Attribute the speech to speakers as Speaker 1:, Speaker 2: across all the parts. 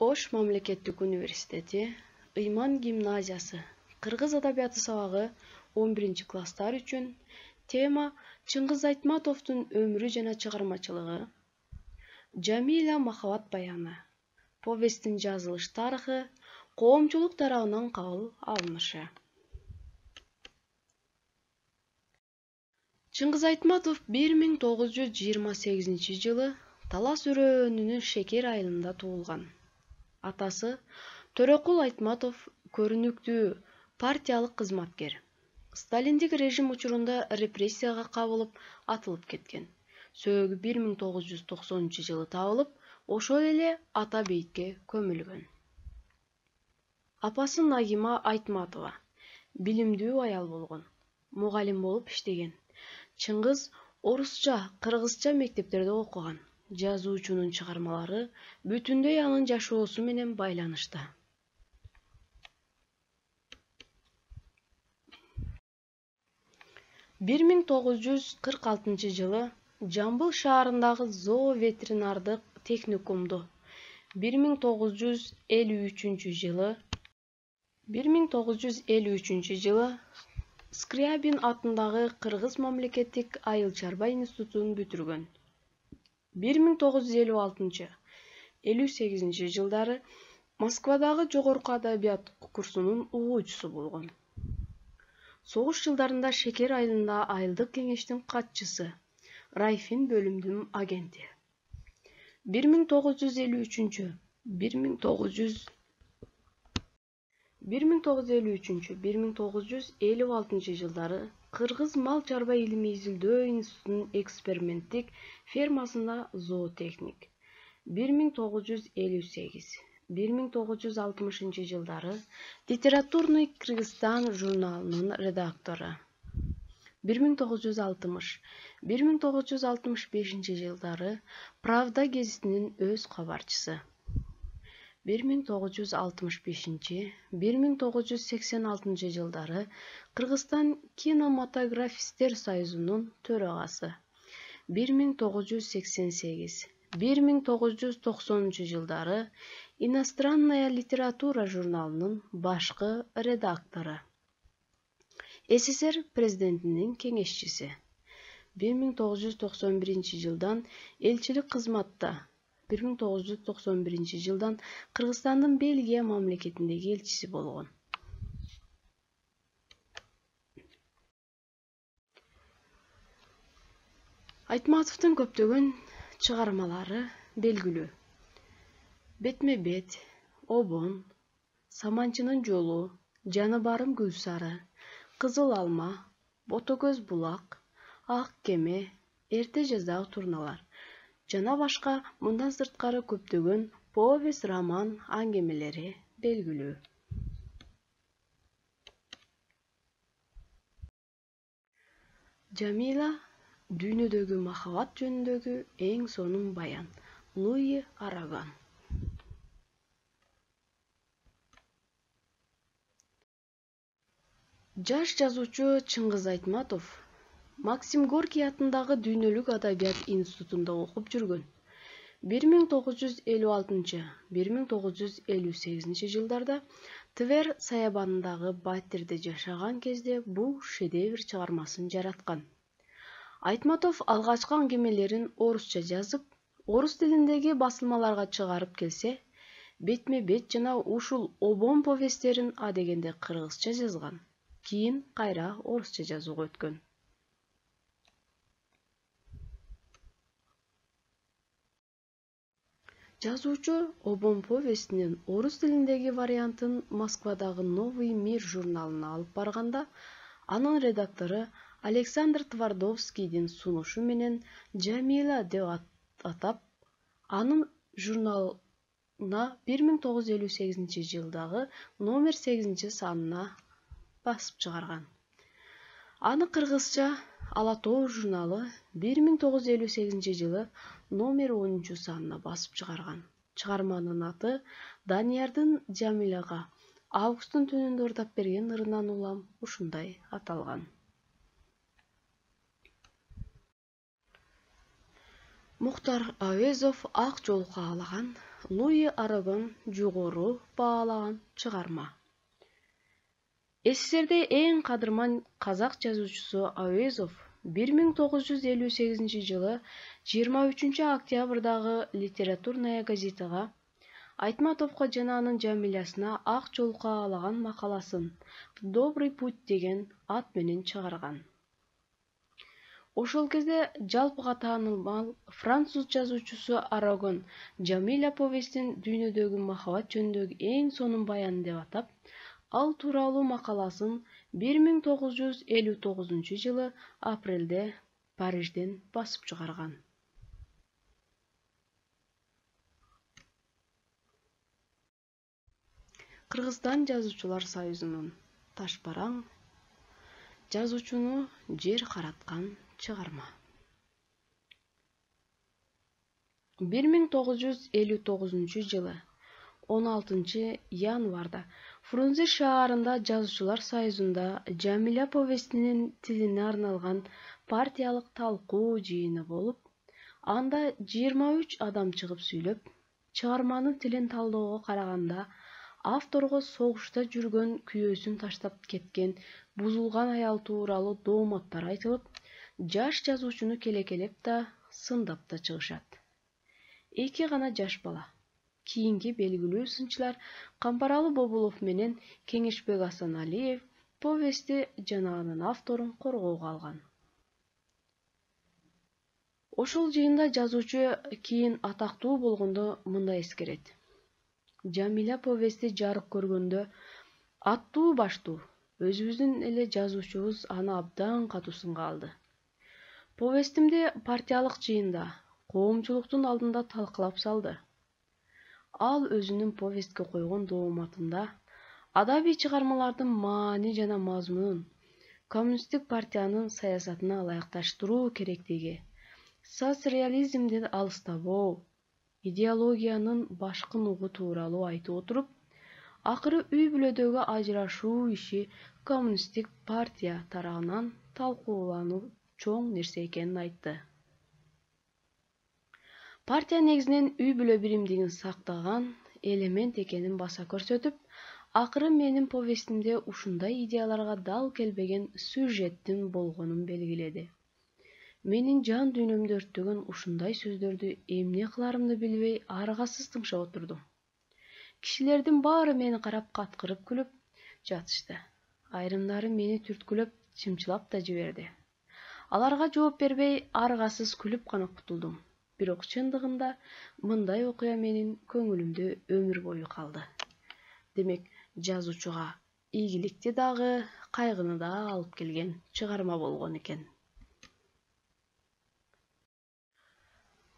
Speaker 1: Ош мамлекеттик университети, Ыйман гимназиясы, кыргыз адабияты сабагы 11-класстар үчүн тема Чыңгыз Айтматовдун өмүрү жана чыгармачылыгы, Жамиля махабат баяны, повесттин жазылыш тарыхы, коомчулук тарабынан кабыл алынышы. Чыңгыз Айтматов 1928 жылы Талас өрөөнүнүн Шекер айылында туулган. Атасы Төрөкул Айтматов көрүнүктүү партиялык кызматкер. Сталиндик режим учурунда репрессияга кабылып, атылып кеткен. Сөөгү 1990 жылы табылып, ошол эле ата бейитке көмүлгөн. Апасы Нагима Айтматова билимдүү аял болгон, мугалим болуп иштеген. Чыңгыз орусча, кыргызча мектептерде окуган. Жазуучунун чыгармалары бүтүндөй анын жашоосу менен байланышта. Бир 1946 жылы Жамбыл шаарындагы зооветеринардык техникумду, 1953 жылы Скрябин атындагы Кыргыз мамлекеттик айыл чарба институтун бүтүргөн. 1956-58 жылдары Москвадагы жогорку адабият курсунун угуучусу болгон. Согуш жылдарында Шекер айылында айылдык кеңештин катчысы, райфин бөлүмдүн агенти. 1953-1956 жылдары Кыргыз мал чарба илими изилдөө институтунун эксперименттик фермасында зоотехник. 1958-1960 жылдары Литературный Кыргызстан журналынын редактору. 1960-1965 жылдары Правда гезитинин өз кабарчысы. 1965-1986 жылдары Кыргызстан кинематографисттер союзунун төрагасы. 1988-1990 жылдары Иностранная литература журналынын башкы редактору. СССР президентинин кеңешчиси. 1991 жылдан элчилик кызматта, 1991 жылдан Кыргызстандын Бельгия мамлекетиндеги элчиси болгон. Айтматовдун көптөгөн чыгармалары белгилүү. Бетме-бет, Обон, Саманчынын жолу, Жаныбарым Гүлсары, Кызыл алма, Ботокөз булак, Ак кеме, Эрте жаздагы турналар жана башка мындан сырткары көптөгөн повесть, роман, аңгемелери белгилүү. Жамиля дүйнөдөгү махабат жөнүндөгү эң сонун баян. Луи Араган. Жаш жазуучу Чыңгыз Айтматов Максим Горький атындагы Дүйнөлүк адабият институтунда окуп жүргөн. 1956-1958 жылдарда Твер саябанындагы батирде жашаган кезде бул шедевр чыгармасын жараткан. Айтматов алгачкы аңгемелерин орусча жазып, орус тилиндеги басылмаларга чыгарып келсе, бетме-бет жана ушул Обон повесттерин адегенде кыргызча жазган. Кийин кайра орусча жазууга өткөн. Жазуучу Обон повестинин орус тилиндеги вариантын Москвадагы Новый мир журналына алып барганда, анын редактору Александр Твардовскийдин сунушу менен Жамиля деп атап, анын журналына 1958 жылдагы номер 8 санына басып чыгарган. Аны кыргызча Ала тоо журналы 1958 жылы номер 10 санына басып чыгарган. Чыгарманын аты Даниярдын Жамиляга августтун түнүндө ырдап берген ырынан улам ушундай аталган. Мухтар Әуезов ак жол каалаган Луи Арагон жогору баалаган чыгарма. СССРде эң кадырман казак жазуучусу Әуезов 1958 жылы 23 октябрдагы литературная газетага Айтматовго жана анын Жамилясына ак жол каалаган макаласын «Добрый путь» деген ат менен чыгарган. Ошол кезде жалпыга таанылмал француз жазуучусу Арагон Жамиля повестин дүйнөдөгү махабат жөнүндөгү эң сонун баян деп атап, ал тууралуу макаласын 1959 жылы апрелде Парижден басып чыгарган. Кыргызстан жазуучулар союзунун Ташбараң жазуучуну жер караткан чыгарма. 1959 жылы 16 январда Фрунзе шаарында жазуучулар союзунда Жамиля повестинин тилине арналган партиялык талкуу жыйыны болуп, анда 23 адам чыгып сүйлөп, чыгарманын тилин талоого караганда авторго согушта жүргөн күйөөсүн таштап кеткен бузулган аял тууралуу дооматтар айтылып, жаш жазуучуну келекелеп да, сындап да чыгышат. Эки гана жаш бала, кийинки белгилүү сынчылар Камбаралы Бобулов менен Кеңешбек Асаналиев повести жана анын авторун коргоого алган. Ошол жыйында жазуучу кийин атактуу болгондо мындай эскерет. Жамиля повести жарык көргөндө аттуу баштуу, өзүбүздүн эле жазуучубуз аны абдан катуу сынга алды. Повестимди партиялык жыйында, коомчулуктун алдында талкылап салды. Ал өзүнүн повестке койгон дооматында адабий чыгармалардын маани жана мазмунун коммунисттик партиянын саясатына ылайыкташтыруу керектиги, соцреализмден алыстабоо, идеологиянын башкы нугу тууралуу айтып отуруп, акыры үй-бүлөдөгү ажырашуу иши коммунисттик партия тарабынан талкуулануу чоң нерсе экенин айтты. Партия негизинен үй-бүлө биримдигин сактаган элемент экенин баса көрсөтүп, акыры менин повестимде ушундай идеяларга дал келбеген сюжеттин болгонун белгиледи. Менин жан дүйнөмдү өрттөгөн ушундай сөздөрдү эмне кыларымды билбей аргасыз тыңшап отурдум. Кишилердин баары мени карап каткырып күлүп жатышты. Айрымдары мени түрткүлөп, чымчылап да жиберди. Аларга жооп бербей, аргасыз күлүп гана кутулдум. Бирок чындыгында мындай окуя менин көңүлүмдө өмүр бою калды. Демек, жазуучуга ийгиликти дагы, кайгыны да алып келген чыгарма болгон экен.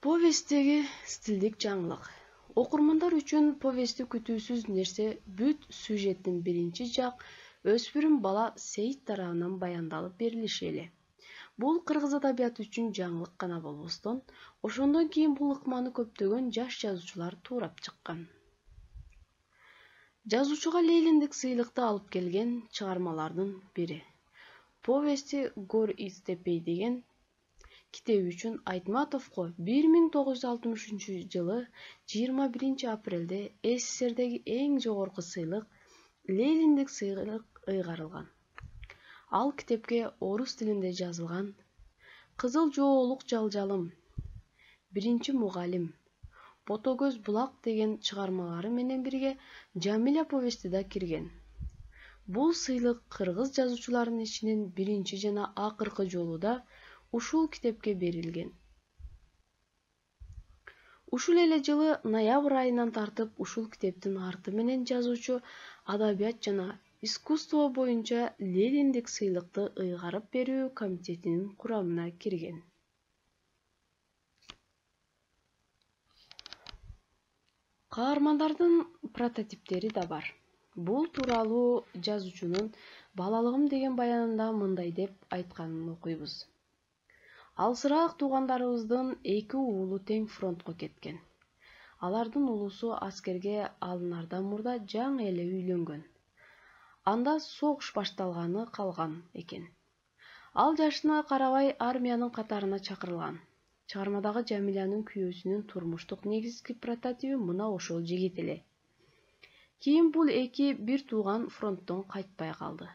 Speaker 1: Повесттеги стилдик жаңылык. Окурмандар үчүн повести күтүүсүз нерсе бүт сюжеттин биринчи жак өспүрүм бала Сейит тарабынан баяндалып берилиши эле. Бул кыргыз адабияты үчүн жаңылык гана болбостон, ошондон кийин бул ыкманы көптөгөн жаш жазуучулар туурап чыккан. Жазуучуга Лениндик сыйлыкты алып келген чыгармалардын бири. Повести «Гор и степей» деген китеби үчүн Айтматовго 1963 жылы 21 апрелде СССРдеги эң жогорку сыйлык Лениндик сыйлык ыйгарылган. Ал китепке орус тилинде жазылган «Кызыл жоолук жалжалым», «Биринчи мугалим», «Ботокөз булак» деген чыгармалары менен бирге Жамиля повести да кирген. Бул сыйлык кыргыз жазуучуларынын ичинен биринчи жана акыркы жолу да ушул китепке берилген. Ушул эле жылы ноябрь айынан тартып ушул китептин арты менен жазуучу адабият жана искусство боюнча Лениндик сыйлыкты ыйгарып берүү комитетинин курамына кирген. Каармандардын прототиптери да бар. Бул тууралуу жазуучунун «Балалыгым» деген баянында мындай деп айтканын окуйбуз. Алсыраак туугандарыбыздын 2 уулу тең фронтко кеткен. Алардын улусу аскерге алынардан мурда жаңы эле үйлөнгөн. Анда согуш башталганы калган экен. Ал жашына карабай армиянын катарына чакырылган. Чыгармадагы Жамилянын күйөөсүнүн турмуштук негизги прототиби мына ошол жигит эле. Кийин бул эки бир тууган фронттон кайтпай калды.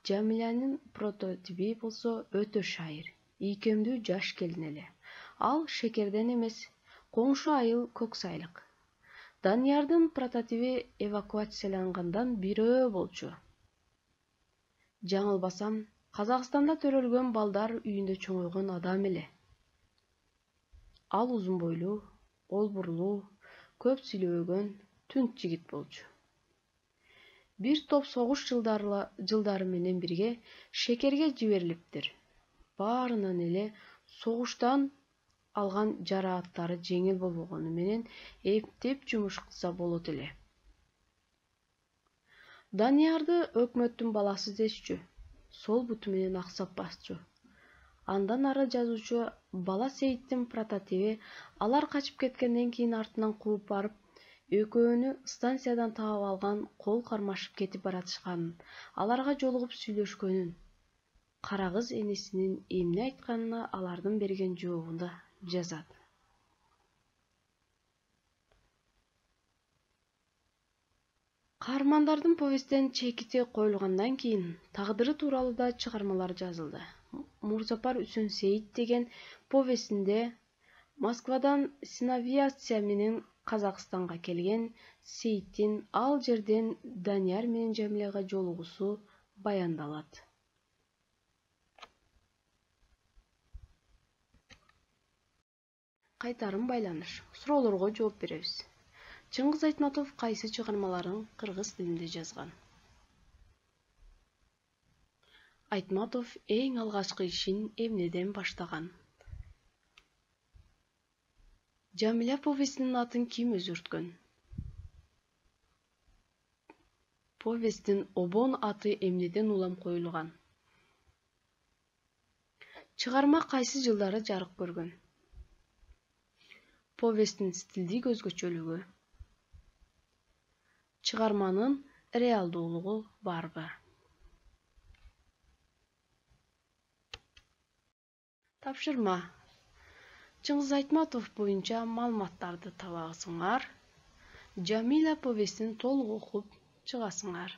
Speaker 1: Жамилянын прототиби болсо өтө шайыр, ийкемдүү жаш келин эле. Ал шекерден эмес, коңшу айыл көксайлык. Даниярдын прототиби эвакуациялангандан бирөө болчу. Жаңылбасам, Казакстанда төрөлгөн балдар үйүндө чоңойгон адам эле. Ал узун бойлуу, олбурлуу, көп сүйлөбөгөн түнт жигит болчу. Бир топ согуш жылдары менен бирге шекерге жиберилиптир. Баарынан эле согуштан алган жарааттары жеңил болбогону менен эптеп жумуш кылса болот эле. Даниярды өкмөттүн баласы дешчү. Сол буту менен аксап басчу. Андан ары жазуучу бала Сейиттин прототиби алар качып кеткенден кийин артынан кууп барып, экөөнү станциядан таап алган кол кармашып кетип баратышканын, аларга жолугуп сүйлөшкөнүн, кара кыз энесинин эмне айтканына алардын берген жообунда жазат. Каармандардын повесттен чекити коюлгандан кийин тагдыры тууралуу да чыгармалар жазылды. Мурзапар Үсөн Сейит деген повестинде Москвадан синавиация менен Казакстанга келген Сейиттин ал жерден Данияр менен Жамиляга жолугуусу баяндалат. Кайтарым байланыш. Суроолорго жооп беребиз. Чыңгыз Айтматов кайсы чыгармаларын кыргыз тилинде жазган? Айтматов эң алгачкы ишин эмнеден баштаган? Жамиля повестинин атын ким өзгөрткөн? Повесттин обон аты эмнеден улам коюлган? Чыгарма кайсы жылдары жарык көргөн? Повесттин стилдик өзгөчөлүгү? Чыгарманын реалдуулугу барбы? Тапшырма. Чыңгыз Айтматов боюнча маалыматтарды табасыңар. Жамиля повестин толук окуп чыгасыңар.